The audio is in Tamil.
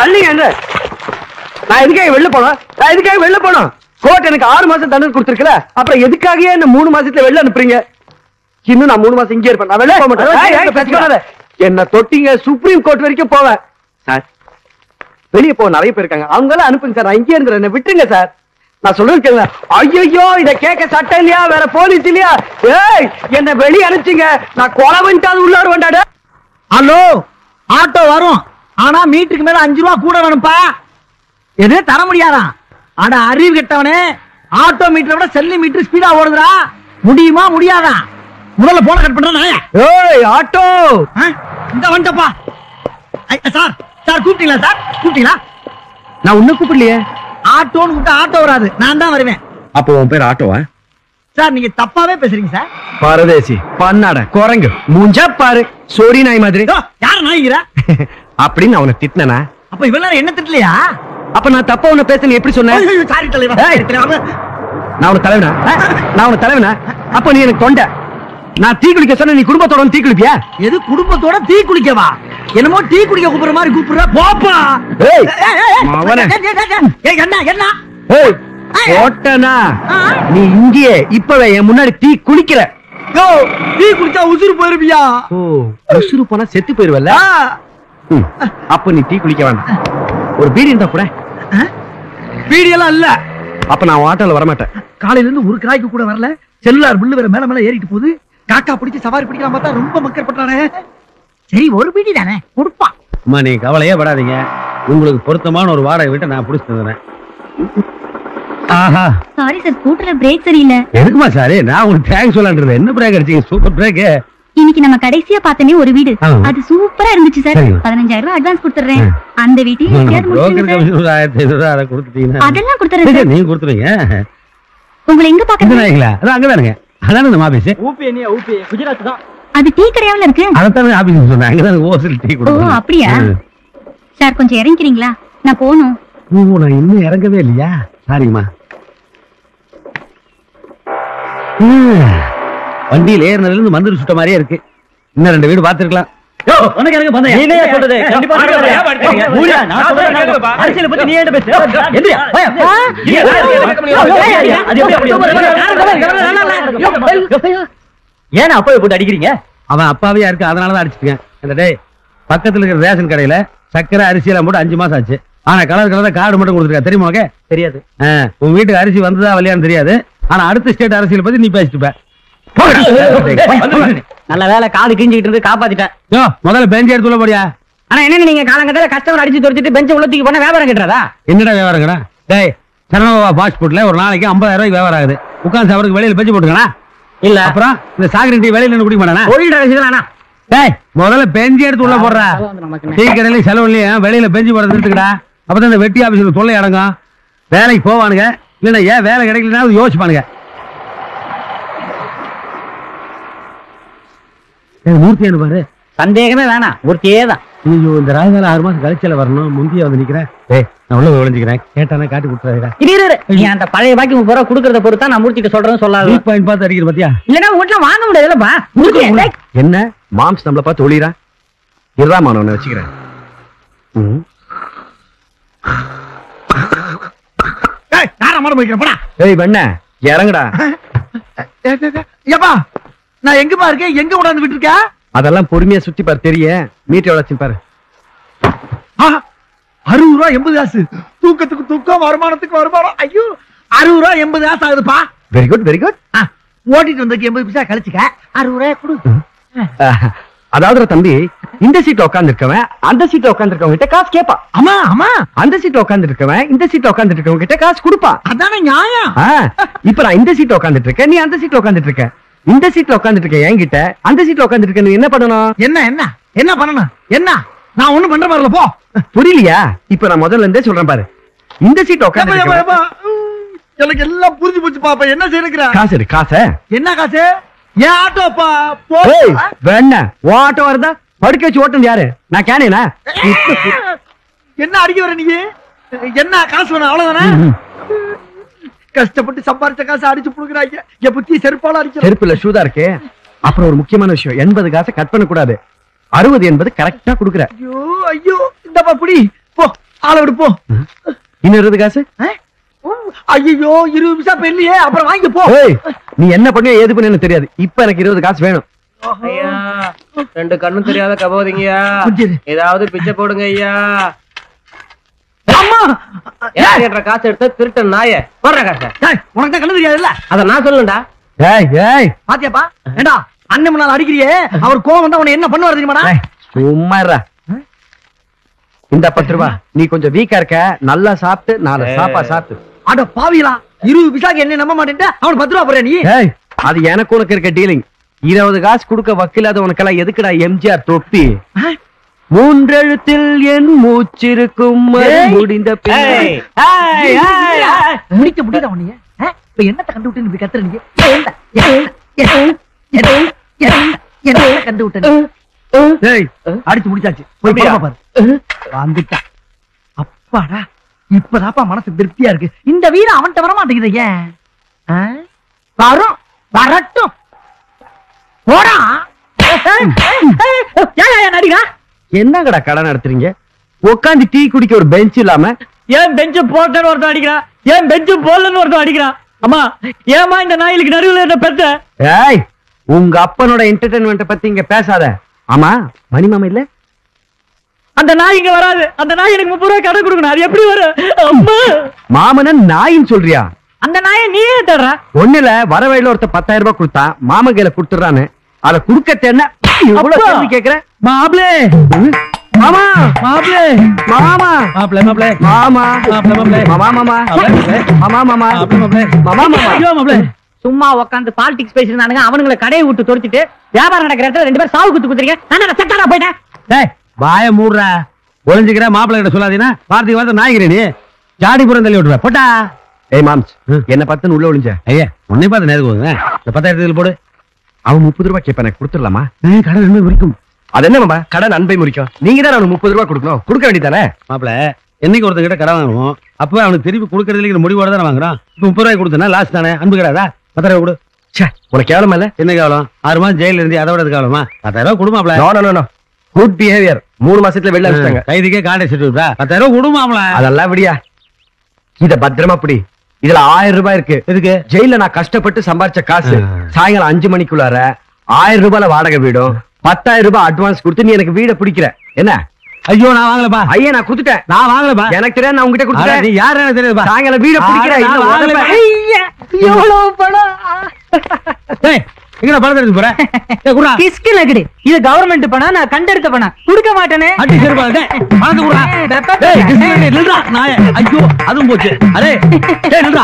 தள்ளிங்க. நான் எதுக்காக வெளில போனோம்? கோர்ட் எனக்கு 6 மாசம் தண்டனை கொடுத்திருக்கல, அப்புறம் எதுக்காக என்ன 3 மாசத்துல வெளில அனுப்புறீங்க? இன்னும் நான் 3 மாசம் இங்கே இருப்பேன். நான் வெளில போக மாட்டேன். என்ன தொட்டிங்க, சுப்ரீம் கோர்ட் வரைக்கும் போவேன் சார். வெளியே போக நிறைய பேர் இருக்காங்க, அவங்களாம் அனுப்புங்க சார். நான் இங்கே இருந்துறேன், என்ன விட்டுருங்க சார். நான் சொல்லிருக்கேன். ஐயோ, இத கேட்க சட்டம் இல்லையா, வேற போலீஸ் இல்லையா? ஏய், என்ன வெளியே அனுப்பிச்சிங்க, நான் கொலை பண்ணிட்டாது உள்ளார வந்தாடு. ஹலோ, ஆட்டோ வரும், ஆனா மீட்டருக்கு மேல 5 ரூபா கூட வேணும்பா. எது தர முடியாதா? அட அறிவு கெட்டவனே, ஆட்டோ மீட்டரை விட செல்லி மீட்டர் ஸ்பீடா ஓடுதுடா. முடியுமா முடியாதா? முதல்ல போன கட் பண்றேன். ஏய் ஆட்டோ, இந்த வந்துட்டப்பா. சார் சார் கூப்பிட்டீங்களா? சார் கூப்பிட்டீங்களா? நான் உன்ன கூப்பிடலையே. ஆட்டோன்னு கூப்பிட்டா ஆட்டோ வராது, நான் தான் வருவேன். அப்போ உன் பேர் ஆட்டோவா? சார் நீங்க தப்பாவே பேசுறீங்க சார். பரதேசி, பண்ணாட, குரங்கு, மூஞ்சா பாரு, சோரி நாய் மாதிரி. யார் நாய்கிற அப்படின்னு அவனை திட்டினா? அப்ப இவ்வளவு என்ன திட்டலையா? அப்ப நான் தப்பா உன்ன பேச எப்படி சொன்னேன்? சாரி தலைவா. நான் உனக்கு தலைவனா? நான் உனக்கு தலைவனா? அப்ப நீ எனக்கு தொண்டை. நான் தீ குளிக்க சொன்ன, நீ குடும்பத்தோட தீ குளிப்பியா? எது குடும்பத்தோட தீ குளிக்கவா? என்னமோ டீ குடிக்க கூப்பிடுற மாதிரி கூப்பிடுற. போப்பா. என்ன ஓட்டனா நீ இங்கேயே இப்பவே என் முன்னாடி தீ குளிக்கிற. டீ குடிச்சா உசுறு போயிருவியா? உசுறு போனா செத்து போயிருவல்ல. அப்ப நீ டீ குளிக்க வேண்டாம், ஒரு பீடி இருந்தா கூட. பீடி எல்லாம் இல்ல. அப்ப நான் ஆட்டோல வரமாட்டேன். காலையில இருந்து ஒரு கிராய்க்கு கூட வரல. செல்லுலார் பில்லு வேற மேல மேல ஏறிட்டு போகுது. காக்கா பிடிச்சு சவாரி பிடிக்கலாம் பார்த்தா ரொம்ப மக்கள் பண்றானே. சரி, ஒரு பீடி தானே கொடுப்பான். அம்மா, நீ கவலையே படாதீங்க, உங்களுக்கு பொருத்தமான ஒரு வாடகை வீட்டை நான் பிடிச்சு தந்துறேன். ஆஹா, சாரி சார், ஸ்கூட்டர்ல பிரேக் சரியில்லை. எதுக்குமா சாரி? நான் உங்களுக்கு தேங்க்ஸ் சொல்லலான்றது. என்ன பிரேக் அடிச்சீங்க? Super break. இன்னைக்கு நம்ம கடைசியா பார்த்தனே ஒரு வீடு, அது சூப்பரா இருந்துச்சு சார். 15,000 ரூபாய் அட்வான்ஸ் கொடுத்துறேன். அந்த வீட்டையும் அதெல்லாம் கொடுத்துறேன். நீங்க கொடுத்துருங்க. உங்களை எங்க பாக்குறீங்க? அங்கதானுங்க, அதான இந்த ஆபீஸ். குஜராத் தான். அது டீ கடையாவுல இருக்கு. அதான் ஆபீஸ் சொன்னேன். அங்கதான் ஹோல்சேல் டீ கொடுக்குறேன். ஓ அப்படியா சார், கொஞ்சம் இறங்கிறீங்களா? நான் போகணும். நான் இன்னும் இறங்கவே இல்லையா? சாரிங்கம்மா. வண்டியில் ஏறினதுல இருந்து மந்திரி சுட்ட மாதிரியே இருக்கு. இன்னும் 2 வீடு பாத்துருக்கலாம். ஏன் அப்பாவை போட்டு அடிக்கிறீங்க? அவன் அப்பாவே இருக்கு, அதனாலதான் அடிச்சிருக்கேன். இந்த டே பக்கத்துல இருக்கிற ரேஷன் கடையில சக்கரை அரிசி எல்லாம் போட்டு 5 மாசம் ஆச்சு. ஆனா கலர் கார்டு மட்டும் கொடுத்துருக்கா. தெரியுமா உனக்கு? தெரியாது. உன் வீட்டுக்கு அரிசி வந்ததா வரலையான்னு தெரியாது. ஆனா அடுத்த ஸ்டேட் அரசியல் பத்தி நீ பேசிட்டு நல்ல வேலை, காது கிஞ்சிட்டு இருந்து காப்பாத்திட்டேன். முதல்ல பெஞ்ச் எடுத்து உள்ள போடியா. ஆனா என்ன நீங்க காலங்கட்டல கஸ்டமர் அடிச்சு துரத்திட்டு பெஞ்ச உள்ள தூக்கி போனா வியாபாரம் கட்டுறதா? என்னடா வியாபாரம் கடா? டேய், சரணபாபா ஃபாஸ்ட் ஃபுட்ல ஒரு நாளைக்கு 50,000 ரூபாய்க்கு வியாபாரம் ஆகுது. உட்காந்து அவருக்கு வெளியில பெஞ்சு போட்டுக்கணா? இல்ல அப்புறம் இந்த சாகரின் டீ வெளியில நின்று குடிக்க மாட்டானா? தொழில் ரகசியம். டேய், முதல்ல பெஞ்சு எடுத்து உள்ள போடுறா. டீ கடையில செலவுலையும் வெளியில பெஞ்சு போட நிறுத்துக்கடா. அப்பதான் இந்த வெட்டி ஆபீஸ்ல தொல்லை அடங்கும். வேலைக்கு போவானுங்க, இல்லைன்னா ஏன் வேலை கிடைக்கலன்னா யோசிப்பானுங்க. மூர்த்தி பாரு, சந்தேகமே வேணாம், மூர்த்தியே தான். ஐயோ, இந்த ராஜால 6 மாசம் கழிச்சல வரணும். முந்திய வந்து நிக்கிறேன். நான் உள்ள விளைஞ்சுக்கிறேன், கேட்டானே காட்டி கொடுத்துறா. நீ அந்த பழைய பாக்கி 30 ரூபா கொடுக்கறத பொறுத்தா நான் மூர்த்திட்டு சொல்றேன்னு சொல்லாது. பாயிண்ட் பார்த்து அடிக்கிற பாத்தியா? இல்லன்னா வீட்டுல வாங்க முடியாதுல்லப்பா. என்ன மாம்ஸ் நம்மள பார்த்து ஒளிரா? இருறாமா, நான் வச்சுக்கிறேன். ஏய் வெண்ண, இறங்குடா. ஏப்பா, நான் எங்கப்பா இருக்கேன்? எங்க கொண்டாந்து விட்டு இருக்க? அதெல்லாம் பொறுமையா சுத்தி பாரு, தெரியும். மீட்டர் எவ்வளவு பாரு. 60 ரூபா 80 காசு. தூக்கத்துக்கு தூக்கம், வருமானத்துக்கு வருமானம். ஐயோ, 60 ரூபா 80 காசு ஆகுதுப்பா. Very good, very good. ஓட்டிட்டு வந்ததுக்கு 80 பைசா கழிச்சுக்க. 60 ரூபாய் கொடு. அதாவது தம்பி, இந்த சீட்ல உட்கார்ந்து இருக்கவன் அந்த சீட்ல உட்கார்ந்து இருக்கவங்க கிட்ட காசு கேட்பான். ஆமா ஆமா, அந்த சீட்ல உட்கார்ந்து இருக்கவன் இந்த சீட்ல உட்கார்ந்து இருக்கவங்க கிட்ட காசு கொடுப்பான். அதானே நியாயம். இப்ப நான் இந்த சீட்ல உட்கார்ந்துட்டு இருக்கேன், நீ அந்த சீட்ல உட்கார்ந்துட்டு இருக்க. இந்த சீட்ல உட்கார்ந்துட்டு இருக்க என்கிட்ட, அந்த சீட்ல உட்கார்ந்துட்டு இருக்க நீ என்ன பண்ணணும்? என்ன பண்ணணும்? என்ன நான் ஒண்ணும் பண்ற மாதிரி இல்ல, போ. புரியலையா? இப்ப நான் முதல்ல இருந்தே சொல்றேன் பாரு. இந்த சீட்ல உட்கார்ந்து எனக்கு எல்லாம் புரிஞ்சு போச்சு பாப்பா. என்ன செய்யற? காசு எடு. காசு என்ன? காசு ஏன் ஆட்டோப்பா? வேணா ஆட்டோ வருதா? படுக்க வச்சு ஓட்டுறது யாரு? நான் கேனேனா? என்ன அடிக்க வர நீ? என்ன காசு வேணும்? அவ்வளவுதானே? கஷ்டப்பட்டு சம்பாரிச்ச காசு அடிச்சு புடுங்குறாங்க. என் புத்தி செருப்பால அடிச்சு. செருப்புல ஷூதா இருக்கு. அப்புறம் ஒரு முக்கியமான விஷயம், 80 காசை கட் பண்ண கூடாது. 60 80 கரெக்டா குடுக்குற. ஐயோ ஐயோ, இந்தப்பா புடி. போ ஆள விடுப்போ. இன்னும் 20 காசு? ஐயோ 20 பைசா பெண்ணியே, அப்புறம் வாங்கி போ. ஏய், நீ என்ன பண்ண ஏது பண்ணு தெரியாது. இப்ப எனக்கு 20 காசு வேணும். ஐயா 2 கண்ணும் தெரியாத கபோதிங்கய்யா, புரியுது. ஏதாவது பிச்சை போடுங்க ஐயா. அம்மா என்ற காசு எடுத்து திருட்ட நாய போடுற காசை. டேய், உனக்கு தான் கண்ணு தெரியாதுல்ல? அத நான் சொல்லுண்டா. ஏய் ஏய் பாத்தியாப்பா? ஏண்டா அண்ணன் முன்னால அடிக்கிறியே, அவர் கோவம் வந்தா உன்னை என்ன பண்ணுவாரு தெரியுமாடா? ஏய், சும்மா இருடா. இந்த 10 ரூபாய் நீ கொஞ்சம் வீக்கா இருக்க, நல்லா சாப்பிட்டு 4 சாப்பா சாப்பிட்டு. அட பாவிகளா, 20 பைசாக்கு என்ன நம்ப மாட்டேன்டா, அவன் 10 ரூபா போற நீ. ஏய், அது எனக்கு உனக்கு இருக்க டீலிங். 20 காசு கொடுக்க வக்கில்லாத உனக்கெல்லாம் எதுக்குடா எம்ஜிஆர் தொப்பி? 3 எழுத்தில் என் மூச்சிருக்கும் முடிந்த ஏய், முடிக்க முடியுதா உன்னைய? இப்ப என்னத்தை கண்டு விட்டு இப்படி கத்துற நீங்க? என்ன கண்டு விட்ட நீ? ஏய், அடிச்சு முடிச்சாச்சு. போய் அப்படியா? படமா பாரு. வந்துட்டா. அப்பாடா, இப்பதாப்பா மனசு திருப்தியா இருக்கு. இந்த வீடு அவன்கிட்ட வர மாட்டேங்குது. ஏன்? வரும், வரட்டும். போடா. நடிகா என்னங்கடா கடை நடத்துறீங்க? உட்காந்து டீ குடிக்க ஒரு பெஞ்ச் இல்லாம ஏன் பெஞ்சு போட்டேன்னு ஒருத்தன் அடிக்கிறான், ஏன் பெஞ்சு போடலன்னு ஒருத்தன் அடிக்கிறான். அம்மா ஏமா இந்த நாயிலுக்கு நடுவில் என்ன பெத்த? ஏய், உங்க அப்பனோட என்டர்டைன்மெண்ட் பத்தி இங்க பேசாத. ஆமா, மணிமாமா இல்ல? அந்த நாய் இங்க வராது. அந்த நாய் எனக்கு 30 ரூபாய் கடன் கொடுக்கணும். அது எப்படி வரும்? அம்மா, மாமன நாயின்னு சொல்றியா? அந்த நாயை நீயே தர்ற. ஒண்ணுல வர வழியில ஒருத்தர் 10,000 ரூபாய் கொடுத்தான், மாமன் கையில கொடுத்துறான்னு. அத குடுக்க தேன இவ்வளவு அப்பா. கேள்வி கேக்குற? மாப்ளே மாமா மாப்ளே மாமா மாப்ளே மாப்ளே மாமா மாப்ளே மாப்ளே மாமா மாமா மாமா மாமா மாப்ளே மாமா மாமா ஐயோ மாப்ளே. சும்மா உட்காந்து பாலிடிக்ஸ் பேசிருந்தானுங்க, அவனுங்களை கடையை விட்டு தொலைச்சிட்டு வியாபாரம் நடக்கிற இடத்துல 2 பேரும் சாவு குத்து குத்துறீங்க. நான் செட்டாடா போயிட்டேன். டேய் வாய மூடுற, ஒளிஞ்சுக்கிற மாப்பிள்ளை கிட்ட சொல்லாதீனா வார்த்தைக்கு வார்த்தை நாய்கிறே நீ. ஜாடிபுரம் தள்ளி விட்டுற போட்டா. ஏய் மாம்ஸ், என்ன பத்துன்னு உள்ள ஒளிஞ்ச. ஐயா உன்னை பார்த்து நேருக்கு போகுங்க. இந்த 10,000 போடு. அவன் 30 ரூபாய் கேப்ப, எனக்கு கொடுத்துடலாமா? கடன் நன்மை குறிக்கும். அது என்ன மாமா, கடன் அன்பை முறிக்கும். நீங்க தான் அவனுக்கு 30 ரூபாய் கொடுக்கணும், கொடுக்க வேண்டியதானே? மாப்பிள்ள என்னைக்கு ஒருத்தர் கிட்ட கடன் வாங்குவோம், அப்பவே அவனுக்கு திருப்பி கொடுக்கறதுல முடிவோட தானே வாங்குறான். இப்ப 30 ரூபாய் கொடுத்தனா லாஸ்ட் தானே, அன்பு கிடையாதா? 10,000 கொடு. ச்சே, உனக்கு கேவலமா இல்ல? என்ன கேவலம்? 6 மாசம் ஜெயில இருந்து அதை விட கேவலமா? 10,000 ரூபாய் கொடு மாப்பிள்ள. No no no, good behaviour. 3 மாசத்துல வெளில அனுப்பிட்டாங்க. கைதிக்கே காண்டை செட்டு 10,000 ரூபாய் கொடு மாப்பிள்ள. அதெல்லாம் விடியா, இத பத்திரமா பிடி. இதுல 1000 ரூபாய் இருக்கு. எதுக்கு? ஜெயில நான் கஷ்டப்பட்டு சம்பாரிச்ச காசு. சாயங்காலம் 5 மணிக்குள்ளார 1000 ரூபாய்ல வாடகை வீடும், 10,000 ரூபாய் அட்வான்ஸ் கொடுத்து நீ எனக்கு வீட பிடிக்கிற. என்ன? ஐயோ நான் வாங்கலப்பா. ஐயா நான் குடுத்துட்டேன். நான் வாங்கலப்பா. எனக்கு தெரியாது, நான் உங்ககிட்ட அட, கொடுத்துட்டேன். நீ யாரு எனக்கு தெரியாதுப்பா. சாயங்காலம் வீட பிடிக்கிற. நான் இல்ல வாங்கல. உதப்ப. ஐயா, எவ்வளவு பணம். டேய் எங்கடா பணத்தை எடுத்து போற? டேய் குடுடா. கிஸ்கு நகடு. இது கவர்மெண்ட் பணம், நான் கண்டெடுத்த பணம். கொடுக்க மாட்டேனே. அடி செருப்பா. டேய் பணத்தை குடுடா. டேய் கிஸ்கு நில்றா நாயே. ஐயோ அதுவும் போச்சு. அரே டேய் நில்றா.